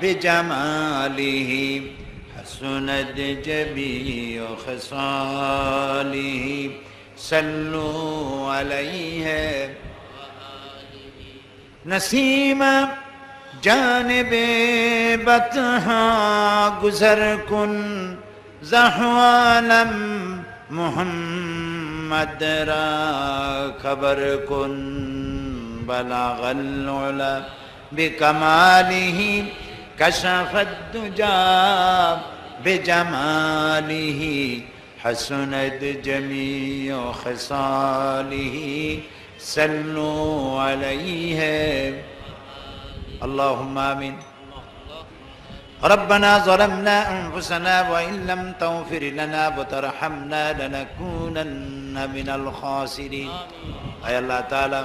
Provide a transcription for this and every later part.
बिजमालिही हसनत जमीउ खसालिही सल्लू अलैहि नसीम जानिबे बतहा गुजर कुन ज़हवालम मुहम्मद रा खबर कुन बलगल उला बिकमालिही कशफत दुजा बिजमालिही हसनत जमीउ खसालिही सल्लू अलैहि अल्लाहुम्मा आमीन। रब्बना ज़लमना अनफुसना व इन लम तगफिर लना व तरहमना लनकूनन्ना मिनल खासिरीन। आय अल्लाह ताआला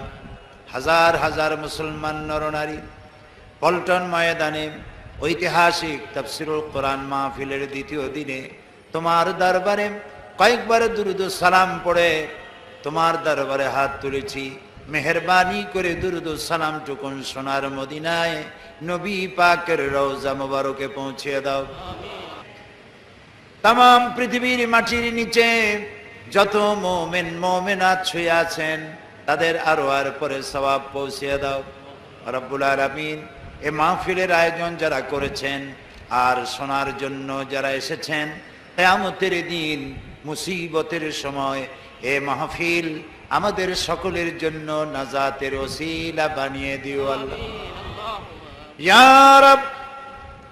হাজার হাজার মুসলমান নরনারী পল্টন ময়দানে ঐতিহাসিক তাফসীরুল কোরআন মাহফিলের দ্বিতীয় দিনে তোমার দরবারে কয়েকবার দুরূদ ও সালাম পড়ে তোমার দরবারে হাত তুলেছি। মেহেরবানি করে দুরূদ ও সালাম টুকুন সোনার মদিনায় নবী পাকের রওজা মুবারকে পৌঁছে দাও। तमाम পৃথিবীর মাটির নিচে যত মুমিন মুমিনাত শুয়ে আছেন তাদের আরওয়ার পরে সওয়াব পৌঁছে দাও রব্বুল আলামিন। এই মাহফিলের আয়োজন যারা করেছেন আর শোনার জন্য যারা এসেছেন, কিয়ামতের দিন মুসিবতের সময় এই মাহফিল আমাদের সকলের জন্য নাজাতের ওসিলা বানিয়ে দিও আল্লাহ। या रब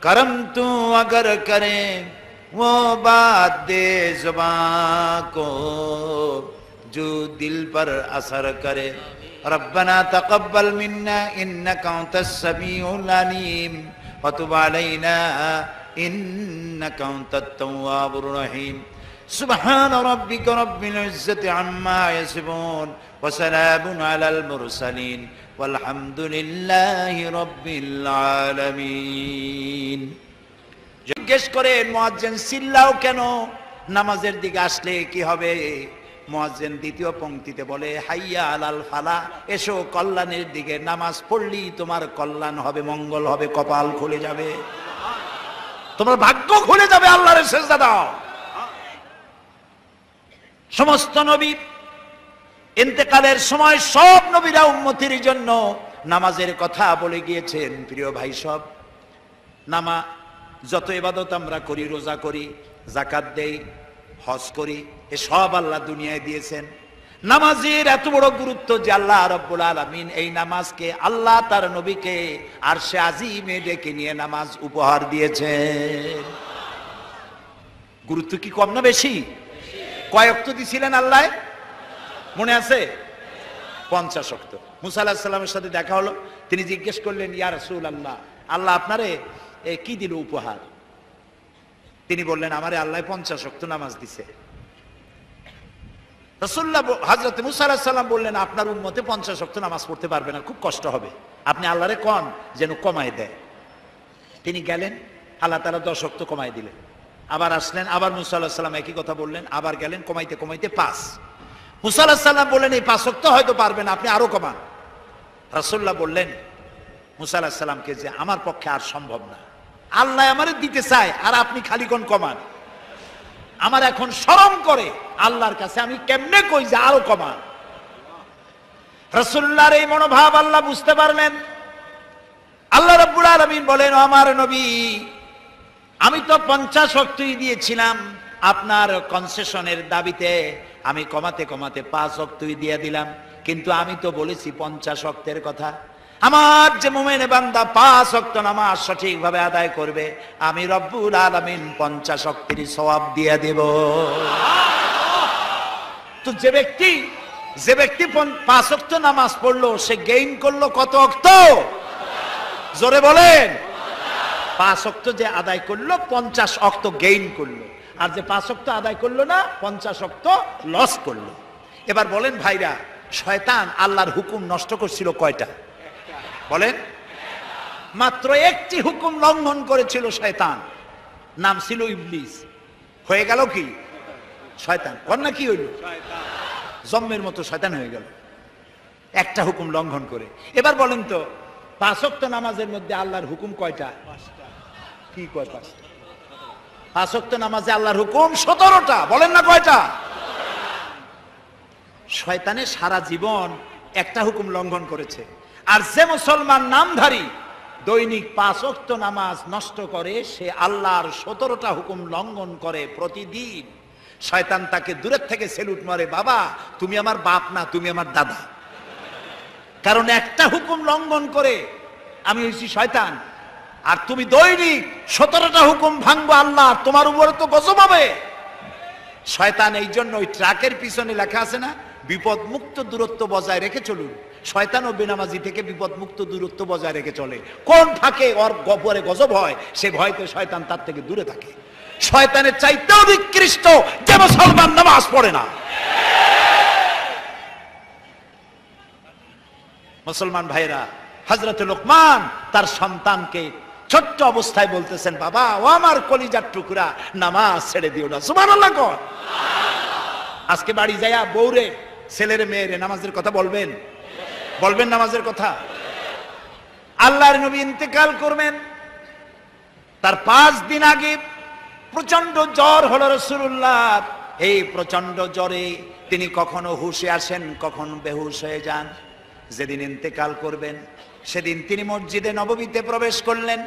करम तू अगर करे वो बात दे जुबां को जो दिल पर असर करे। रब्बना तक़ब्बल मिन्ना इन्नका अंतस समीउल अलीम व तुब अलैना इन्नका अंतत तव्वाबुर रहीम। सुब्हान रब्बिका रब्बिल इज्जति अम्मा यसिफून व सलामुन अलल मुरसलीन वल्हम्दुलिल्लाहि रब्बिल आलामीन। জিজ্ঞেস করেন মুয়াজ্জিন চিল্লাও কেন, নামাজের দিকে আসলে কি হবে? মুয়াজ্জিন দ্বিতীয় পংক্তিতে বলে হাইয়া আলাল ফালা, এসো কল্যাণের দিকে। নামাজ পড়লি তোমার কল্যাণ হবে, মঙ্গল হবে, কপাল খুলে যাবে, তোমার ভাগ্য খুলে যাবে। আল্লাহর সিজদা দাও। সমস্ত নবী ইন্তেকালের সময় সব নবীরা উম্মতের জন্য নামাজের কথা বলে গিয়েছেন। প্রিয় ভাই, সব যত ইবাদত আমরা করি, রোজা করি, যাকাত দেই, হজ করি, এ সব আল্লাহ দুনিয়ায় দিয়েছেন। নামাজের এত বড় গুরুত্ব যে আল্লাহ রাব্বুল আলামিন এই নামাজকে আল্লাহ তার নবীকে আরশে আজিমে ডেকে নিয়ে নামাজ উপহার দিয়েছেন। গুরুত্ব কি কম না বেশি? কয় ওয়াক্ত দিছিলেন আল্লাহ মনে আছে? 50 ওয়াক্ত। মুসা আলাইহিস সালামের সাথে দেখা হলো, তিনি জিজ্ঞেস করলেন ইয়া রাসূলুল্লাহ, আল্লাহ আপনারে কি দিল উপহার? তিনি বললেন আমারে আল্লাহ 50 ওয়াক্ত নামাজ দিছে। রাসূলুল্লাহ হযরত মুসা আলাইহিস সালাম বললেন আপনার উম্মতে 50 ওয়াক্ত নামাজ পড়তে পারবে না, খুব কষ্ট হবে, আপনি আল্লাহরে কোন যেন কমায় দেয়। তিনি গেলেন, আল্লাহ তাআলা 10 ওয়াক্ত কমায় দিলেন। আবার আসলেন, আবার মুসা আলাইহিস সালাম একই কথা বললেন, আবার গেলেন, কমাইতে কমাইতে 5। মুসা আলাইহিস সালাম বললেন এই 5 ওয়াক্ত হয়তো পারবেন, আপনি আরো কমান। রাসূলুল্লাহ বললেন মুসা আলাইহিস সালামকে যে আমার পক্ষে আর সম্ভব না, আল্লাহ আমারে দিতে চায় আর আপনি খালি কোন কমান। আমার এখন শরম করে আল্লাহর কাছে, আমি কেমনে কই যে আরো কমান। রাসূলুল্লাহর এই মনোভাব আল্লাহ বুঝতে পারলেন। আল্লাহ রাব্বুল আলামিন বলেন আমার নবী, আমি তো 50 ওয়াক্তই দিয়েছিলাম, আপনার কনসেশনের দাবিতে আমি কমাতে কমাতে 5 ওয়াক্তই দিয়ে দিলাম, কিন্তু আমি তো বলেছি 50 ওয়াক্তের কথা। আমার যে মুমিন বান্দা 5 ওয়াক্ত নামাজ সঠিকভাবে আদায় করবে, আমি রব্বুল আলামিন 50 ওয়াক্তের সওয়াব দিয়ে দেব। তো যে ব্যক্তি 5 ওয়াক্ত নামাজ পড়লো, সে গেইন করলো কত ওয়াক্ত? জোরে বলেন। 5 ওয়াক্ত যে আদায় করলো 50 ওয়াক্ত গেইন করলো, আর যে 5 ওয়াক্ত আদায় করলো না 50 ওয়াক্ত লস করলো। এবার বলেন ভাইরা, শয়তান আল্লাহর হুকুম নষ্ট করছিল কয়টা? বলেন। মাত্র একটি হুকুম লঙ্ঘন করেছিল শয়তান, নাম ছিল ইবলিস। হয়ে গেল কি? শয়তান। কন্যা কি হইল? জম্মের মতো শয়তান হয়ে গেল একটা হুকুম লঙ্ঘন করে। এবার বলেন তো 5 ওয়াক্ত নামাজের মধ্যে আল্লাহর হুকুম কয়টা? কি কয় 5? 5 ওয়াক্ত নামাজে আল্লাহর হুকুম 17টা, বলেন না কয়টা? শয়তানের সারা জীবন একটা হুকুম লঙ্ঘন করেছে। আর যে মুসলমান নামধারী দৈনিক 5 ওয়াক্ত নামাজ নষ্ট করে, সে আল্লাহর 17টা হুকুম লঙ্ঘন করে প্রতিদিন। শয়তান তাকে দূরের থেকে সেলুট মারে, বাবা তুমি আমার বাপ না, তুমি আমার দাদা। কারণ একটা হুকুম লঙ্ঘন করে আমি হয়েছি শয়তান, আর তুমি দৈনিক 17টা হুকুম ভাঙবো আল্লাহ, তোমার উপরে তো গজব হবে। শয়তান এই জন্য ওই ট্রাকের পিছনে লেখা আছে না, বিপদ মুক্ত দূরত্ব বজায় রেখে চলুন। শয়তান ও বেনামাজি থেকে বিপদ মুক্ত দূরত্ব বজায় রেখে চলে। কোন ফাঁকে ওর গপরে গজব হয় সে ভয়তে শয়তান তার থেকে দূরে থাকে। শয়তানের চাইতেও নিকৃষ্ট যে মুসলমান নামাজ পড়ে না। মুসলমান ভাইরা, হযরত লোকমান তার সন্তানকে ছোট্ট অবস্থায় বলতেছেন, বাবা ও আমার কলিজার টুকরা, নামাজ ছেড়ে দিও না। সুবহানাল্লাহ কর। আজকে বাড়ি যায়া বউরে, ছেলের মেয়েরে নামাজের কথা বলবেন, বলবেন নামাজের কথা। আল্লাহর নবী ইন্তেকাল করবেন, তার 5 দিন আগে প্রচন্ড জ্বর হলো রাসূলুল্লাহ। এই প্রচন্ড জ্বরে তিনি কখনো হুঁশে আসেন, কখনো বেহুশ হয়ে যান। যেদিন ইন্তেকাল করবেন সেদিন তিনি মসজিদে নববীতে প্রবেশ করলেন,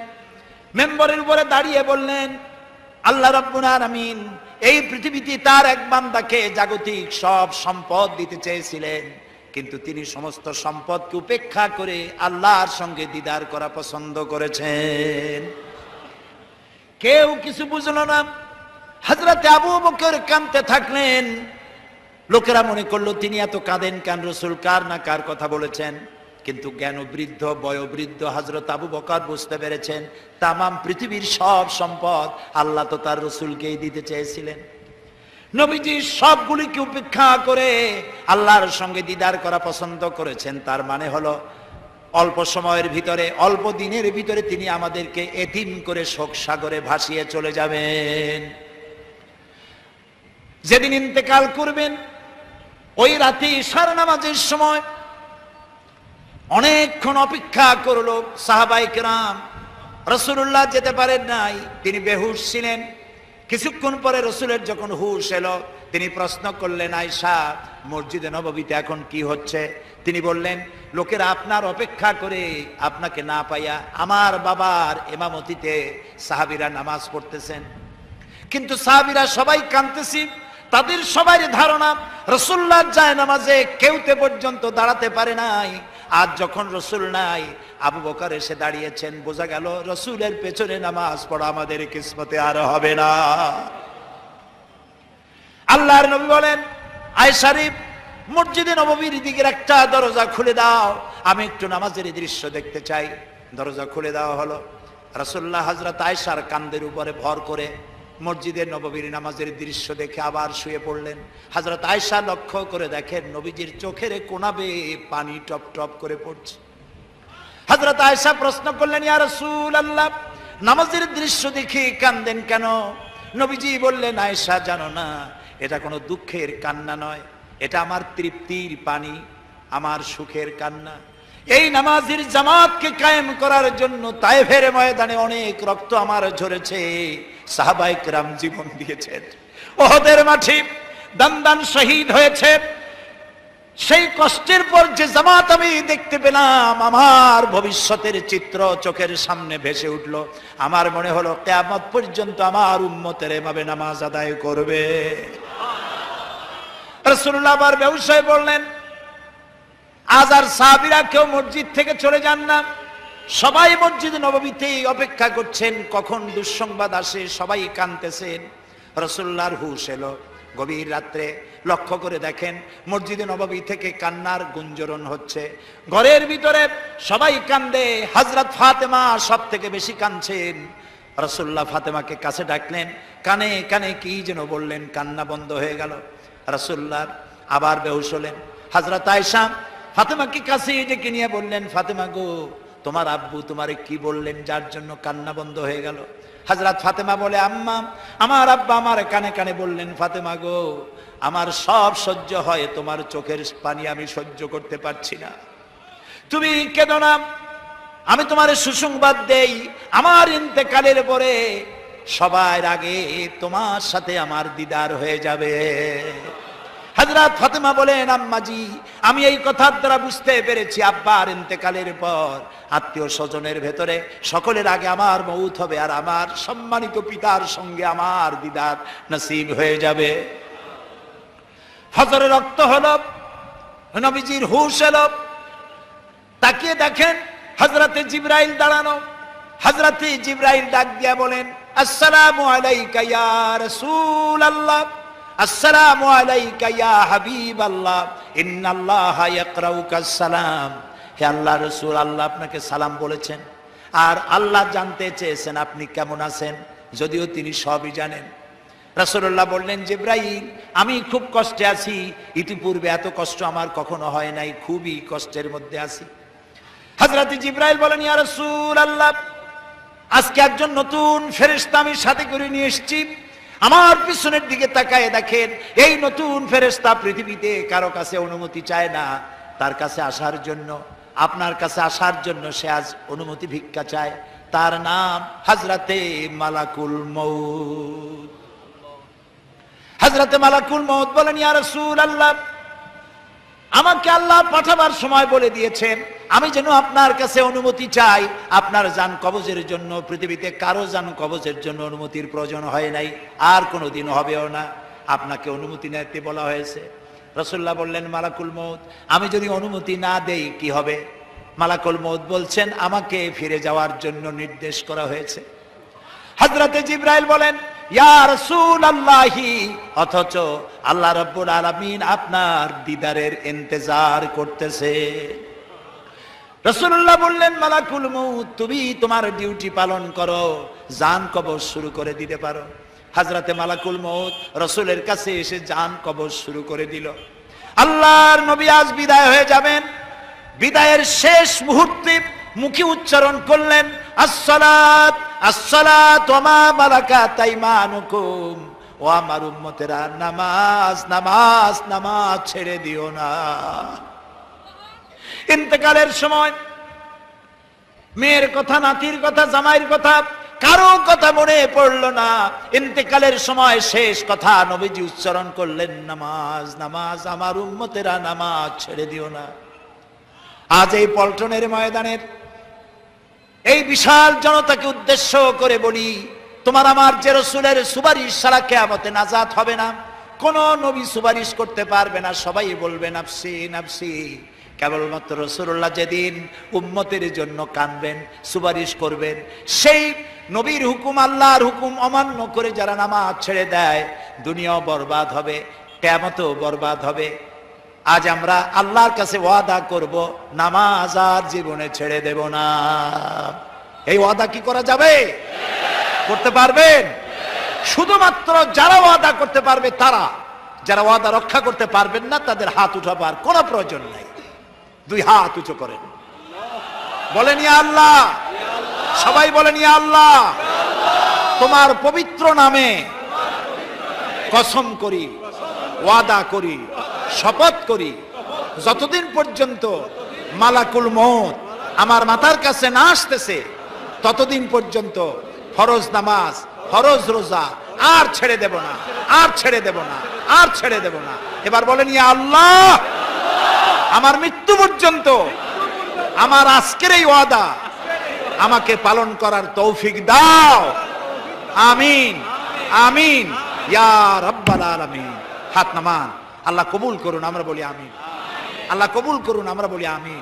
মেম্বরের উপরে দাঁড়িয়ে বললেন, আল্লাহ রাব্বুল আলামিন এই পৃথিবীতে তার এক বান্দাকে জাগতিক সব সম্পদ দিতে চেয়েছিলেন, কিন্তু তিনি সমস্ত সম্পদকে উপেক্ষা করে আল্লাহর সঙ্গে দিদার করা পছন্দ করেছেন। কেউ কিছু বুঝলো না। হযরত আবু বকর কাঁদতে থাকলেন। লোকেরা মনে করলো তিনি এত কাঁদেন কেন, রাসূল কার না কার কথা বলেছেন। কিন্তু জ্ঞানবৃদ্ধ বয়োবৃদ্ধ হযরত আবু বকর বুঝতে পেরেছেন, তামাম পৃথিবীর সব সম্পদ আল্লাহ তো তার রাসূলকেই দিতে চেয়েছিলেন। নবীজি সবগুলিকে উপেক্ষা করে আল্লাহর সঙ্গে দিদার করা পছন্দ করেছেন। তার মানে হলো অল্প সময়ের ভিতরে, অল্প দিনের ভিতরে তিনি আমাদেরকে এতিম করে শোক সাগরে ভাসিয়ে চলে যাবেন। যেদিন ইন্তেকাল করবেন ওই রাতে ইশার নামাজের সময় অনেকক্ষণ অপেক্ষা করলো সাহাবায়ে কেরাম। রাসূলুল্লাহ যেতে পারেন নাই, তিনি বেহুশ ছিলেন। কিছুক্ষণ পরে রাসূলের যখন হুঁশ এলো, তিনি প্রশ্ন করলেন, আয়েশা মসজিদে নববীতে এখন কি হচ্ছে? তিনি বললেন, লোকেরা আপনার অপেক্ষা করে আপনাকে না পাইয়া আমার বাবার ইমামতিতে সাহাবীরা নামাজ পড়তেছেন। কিন্তু সাহাবীরা সবাই কাঁদতেছি। তাদের সবাই ধারণা রাসূলুল্লাহ যায় নামাজে কেউতে পর্যন্ত দাঁড়াতে পারে নাই। আজ যখন রাসূল নাই, আবু বকর এসে দাঁড়িয়েছেন, বোঝা গেল রাসূলের পেছনে নামাজ পড়া আমাদের কিসমতে আর হবে না। আল্লাহর নবী বলেন, আয়েশা রে মসজিদে নববীর দিকের একটা দরজা খুলে দাও, আমি একটু নামাজের দৃশ্য দেখতে চাই। দরজা খুলে দেওয়া হলো। রাসূলুল্লাহ হযরত আয়েশার কাঁধের উপরে ভর করে মসজিদের নববীর নামাজের দৃশ্য দেখে আবার শুয়ে পড়লেন। হযরত আয়েশা লক্ষ্য করে দেখেন নবীজির চোখের কোনা বেয়ে পানি টপ টপ করে পড়ছে। হযরত আয়েশা প্রশ্ন করলেন, ইয়া রাসূলুল্লাহ নামাজের দৃশ্য দেখে কাঁদেন কেন? নবীজি বললেন, আয়েশা জানো না, এটা কোনো দুঃখের কান্না নয়, এটা আমার তৃপ্তির পানি, আমার সুখের কান্না। এই নামাজের জামাতকে কায়েম করার জন্য তায়েফের ময়দানে অনেক রক্ত আমার ঝরেছে, সাহাবায়ে কেরাম জীবন দিয়েছেন, উহুদের মাঠে দান দান শহীদ হয়েছে। সেই কষ্টের পর যে জামাত আমি দেখতে পেলাম, আমার ভবিষ্যতের চিত্র চোখের সামনে ভেসে উঠল। আমার মনে হলো কিয়ামত পর্যন্ত আমার উম্মতের এভাবে নামাজ আদায় করবে। রাসূলুল্লাহ আবার বেহুশ হয়ে বললেন, আজ আর সাহাবীরা কেউ মসজিদ থেকে চলে যান না, সবাই মসজিদ নববীতেই অপেক্ষা করছেন কখন দুঃসংবাদ আসে, সবাই কাঁদতেছেন। রাসূলুল্লাহর হুঁশ এলো গভীর রাত্রে। লক্ষ্য করে দেখেন মসজিদে নববী থেকে কান্নার গুঞ্জরণ হচ্ছে। ঘরের ভিতরে সবাই কান্দে, হযরত ফাতেমা সব থেকে বেশি কাঁদছেন। রাসূলুল্লাহ ফাতেমাকে কাছে ডাকলেন, কানে কানে কি যেন বললেন, কান্না বন্ধ হয়ে গেল। রাসূলুল্লাহ আবার বেহুশ হলেন। হযরত আয়েশা ফাতেমাকে কাছে ডেকে নিয়ে বললেন, ফাতেমা গো, তোমার আব্বু তোমারে কি বললেন যার জন্য কান্না বন্ধ হয়ে গেল? হযরত ফাতেমা বলে, আম্মা আমার আব্বা আমার কানে কানে বললেন, ফাতেমা গো আমার সব সহ্য হয়, তোমার চোখের পানি আমি সহ্য করতে পারছি না, তুমি কেঁদো না। আমি তোমার সুসংবাদ দেই, আমার ইন্তেকালের পরে সবার আগে তোমার সাথে আমার দিদার হয়ে যাবে। হযরত ফাতেমা বলেন, আম্মাজি আমি এই কথার দ্বারা বুঝতে পেরেছি আব্বার ইন্তেকালের পর আত্মীয় স্বজনের ভেতরে সকলের আগে আমার মউত হবে, আর আমার সম্মানিত পিতার সঙ্গে আমার দিদার নসিব হয়ে যাবে। ফজরে রক্ত হলো, নবীজির হুশ এলো, তাকিয়ে দেখেন হযরতে জিবরাইল দাঁড়ানো। হযরতে জিবরাইল ডাক দিয়া বলেন, আসসালামু আলাইকা ইয়া রাসূলুল্লাহ, আসসালামু আলাইকা ইয়া হাবিবাল্লাহ, ইন্নাল্লাহা ইয়াকরাউকাস সালাম। হে আল্লাহর রাসূল, আল্লাহ আপনাকে সালাম বলেছেন, আর আল্লাহ জানতে চেয়েছেন আপনি কেমন আছেন, যদিও তিনি সবই জানেন। রাসূলুল্লাহ বললেন, জিবরাইল আমি খুব কষ্টে আছি, ইতিপূর্বে এত কষ্ট আমার কখনো হয় নাই, খুবই কষ্টের মধ্যে আছি। হযরত জিবরাইল বলেন, ইয়া রাসূলুল্লাহ আজকে একজন নতুন ফেরেশতা আমি সাথে করে নিয়ে এসেছি। আমার পিছনের দিকে তাকায় দেখেন, এই নতুন ফেরেশতা পৃথিবীতে কারো কাছে অনুমতি চায় না, তার কাছে আসার জন্য, আপনার কাছে আসার জন্য সে আজ অনুমতি ভিক্ষা চায়। তার নাম হযরতে মালাকুল মউত। হযরতে মালাকুল মউত বলেন, ইয়া রাসূলুল্লাহ আমাকে আল্লাহ পাঠাবার সময় বলে দিয়েছেন আমি যেন আপনার কাছে অনুমতি চাই। আপনার জান কবজের জন্য পৃথিবীতে কারো জান কবজের জন্য অনুমতির প্রয়োজন হয় নাই, আর কোনোদিন হবেও না। আপনাকে অনুমতি নিতে বলা হয়েছে। রাসূলুল্লাহ বললেন, মালাকুল মউত আমি যদি অনুমতি না দেই কি হবে? মালাকুল মউত বলছেন, আমাকে ফিরে যাওয়ার জন্য নির্দেশ করা হয়েছে। হযরতে জিবরাইল বলেন, ইয়া রাসূলুল্লাহি, অথচ আল্লাহ রাব্বুল আলামিন আপনার দিদারের ইন্তজার করতেছে। রাসূলুল্লাহ বললেন, মালাকুল মউত তুমি তোমার ডিউটি পালন করো, জান কবজ শুরু করে দিতে পারো। হযরতে মালাকুল মউত রাসূলের কাছে এসে জান কবজ শুরু করে দিল। আল্লাহর নবী আজ বিদায় হয়ে যাবেন। বিদায়ের শেষ মুহূর্তে মুখে উচ্চারণ করলেন, আসসালাত আসসালাত ওয়া মা মালাকাত আইমানুকুম, ও আমার উম্মতেরা নামাজ নামাজ নামাজ ছেড়ে দিও না। ইন্তেকালের সময় মেয়ের কথা, নাতির কথা, জামাইয়ের কথা, কারো কথা মনে পড়লো না। ইন্তেকালের সময় শেষ কথা নবীজি উচ্চারণ করলেন, নামাজ নামাজ, আমার উম্মতেরা নামাজ ছেড়ে দিও না। আজ এই পল্টনের ময়দানের এই বিশাল জনতাকে উদ্দেশ্য করে বলি, তোমার আমার যে রাসূলের সুপারিশ ছাড়া কিয়ামতে নাজাত হবে না। কোন নবী সুপারিশ করতে পারবে না, সবাই বলবে নাফসি নাফসি। কেবলমাত্র রাসূলুল্লাহ যেদিন উম্মতের জন্য কাঁদবেন, সুপারিশ করবেন, সেই নবীর হুকুম, আল্লাহর হুকুম অমান্য করে যারা নামাজ ছেড়ে দেয়, দুনিয়াও বরবাদ হবে, কিয়ামতও বরবাদ হবে। আজ আমরা আল্লাহর কাছে ওয়াদা করব, নামাজ আর জীবনে ছেড়ে দেব না। এই ওয়াদা কি করা যাবে? করতে পারবেন? শুধুমাত্র যারা ওয়াদা করতে পারবে তারা, যারা ওয়াদা রক্ষা করতে পারবেন না তাদের হাত উঠাবার কোনো প্রয়োজন নাই। দুই হাত উঁচু করেন, বলেন ইয়া আল্লাহ। সবাই বলেন ইয়া আল্লাহ, তোমার পবিত্র নামে কসম করি, ওয়াদা করি, শপথ করি, যতদিন পর্যন্ত মালাকুল মউত আমার মাথার কাছে না আসতেছে ততদিন পর্যন্ত ফরজ নামাজ, ফরজ রোজা আর ছেড়ে দেব না, আর ছেড়ে দেব না, আর ছেড়ে দেব না। এবার বলেন ইয়া আল্লাহ, আমার মৃত্যু পর্যন্ত আমার আজকের এই ওয়াদা আমাকে পালন করার তৌফিক দাও। আমিন আমিন ইয়া রাব্বাল আলামিন। হাত নামান, আল্লাহ কবুল করুন, আমরা বলি আমিন। আল্লাহ কবুল করুন, আমরা বলি আমিন।